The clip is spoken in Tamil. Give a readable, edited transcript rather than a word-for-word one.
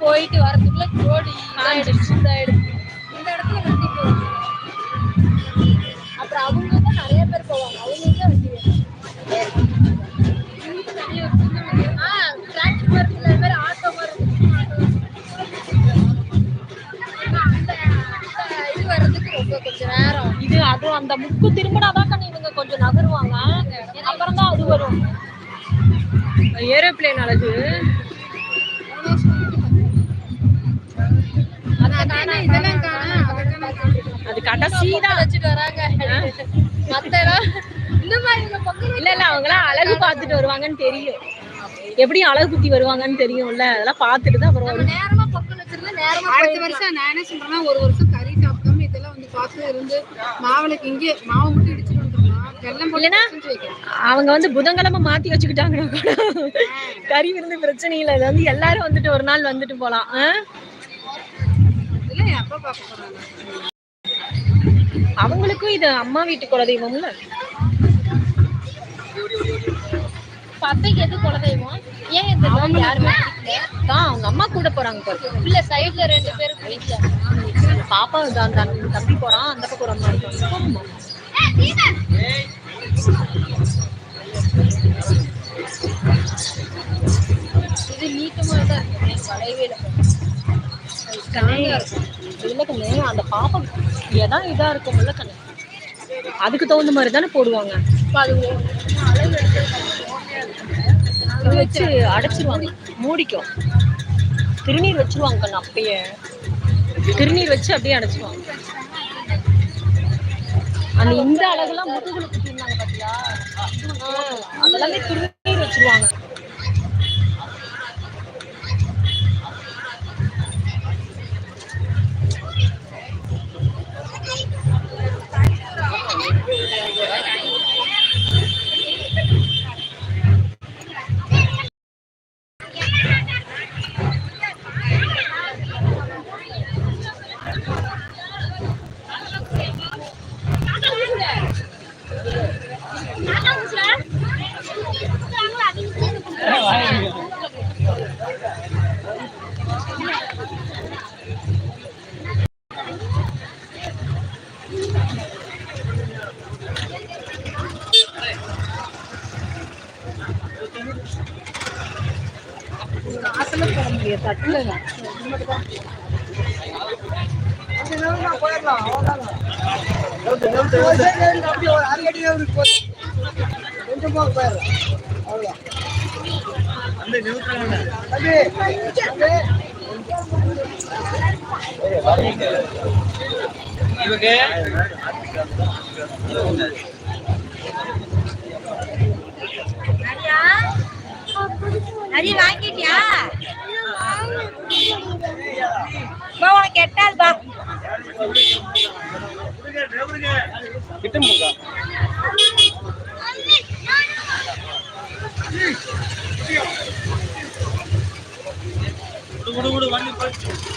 போயிட்டு வரதுக்குள்ள கோடி ஆயிடுச்சு. இந்த இடத்துல வண்டி போகுது. அப்புறம் அவங்க தான் நிறைய பேர் போவாங்க. அவங்களுக்கு தான் வண்டி வேணும். டிராக்டர் மாதிரி இல்ல, மாதிரி ஆட்டோ மாதிரி இது வர்றதுக்கு ரொம்ப கொஞ்சம் நேரம். இது அதுவும் அந்த முக்கு திரும்பினாதான் இவங்க கொஞ்சம் நகருவாங்க. அப்புறம் தான் அது வரும். ஏரோப்ளேன் அழகு. அது கடைசிதான் வச்சுட்டு வராங்க. இல்ல இல்ல அவங்களாம் அழகு பார்த்துட்டு வருவாங்கன்னு தெரியும். எப்படி அழகு குத்தி வருவாங்கன்னு தெரியும்ல. அதெல்லாம் பார்த்துட்டு தான் அப்புறம் நேரமா பொங்கல் வச்சிருந்தா நேரமா. அடுத்த வருஷம் நான் என்ன சொல்றேன்னா, ஒரு வருஷம் கறி சாப்பிடாம இதெல்லாம் வந்து பார்த்து இருந்து மாவுளுக்கு இங்கே மாவு மட்டும் இடிச்சுட்டு வந்துடலாம். வெள்ளம் போலனா அவங்க வந்து புதன்கிழமை மாத்தி வச்சுக்கிட்டாங்கன்னா கூட கறி விருந்து பிரச்சனை இல்லை. அது வந்து எல்லாரும் வந்துட்டு ஒரு நாள் வந்துட்டு போலாம். அவங்களுக்கும் இது அம்மா வீட்டு குலதெய்வம்ல. பப்பைக்கு எது குலதெய்வம்? ஏன் அவங்க யாருமே தான் அவங்க அம்மா கூட போறாங்க பாரு. இல்ல சைடுல 2 பேரும் போயிட்டாங்க. பாப்பா அந்த தம்பி போறான், அந்த பக்கம் ஒரு அம்மா இருக்காங்க. இது நீட்டமா தான் இருக்கு. வளைவே இல்ல கண்ணு, அந்த பாப்பா இடம் இதா இருக்கும்ல கண்ணு, அதுக்கு தகுந்த மாதிரி தானே போடுவாங்க. அது வச்சு அடைச்சிருவாங்க, மூடிக்கும். திருநீர் வச்சிருவாங்க கண்ணு. அப்பயே திருநீர் வச்சு அப்படியே அடைச்சிருவாங்க. அந்த இந்த அழகுலாம் முதுகுல குத்திருந்தாங்க பாத்தியா, அதெல்லாமே திருநீர் வச்சிருவாங்க. தட்டுல நிறைய வாங்கிட்டியா? உனக்கு எட்டாது பா. வண்டி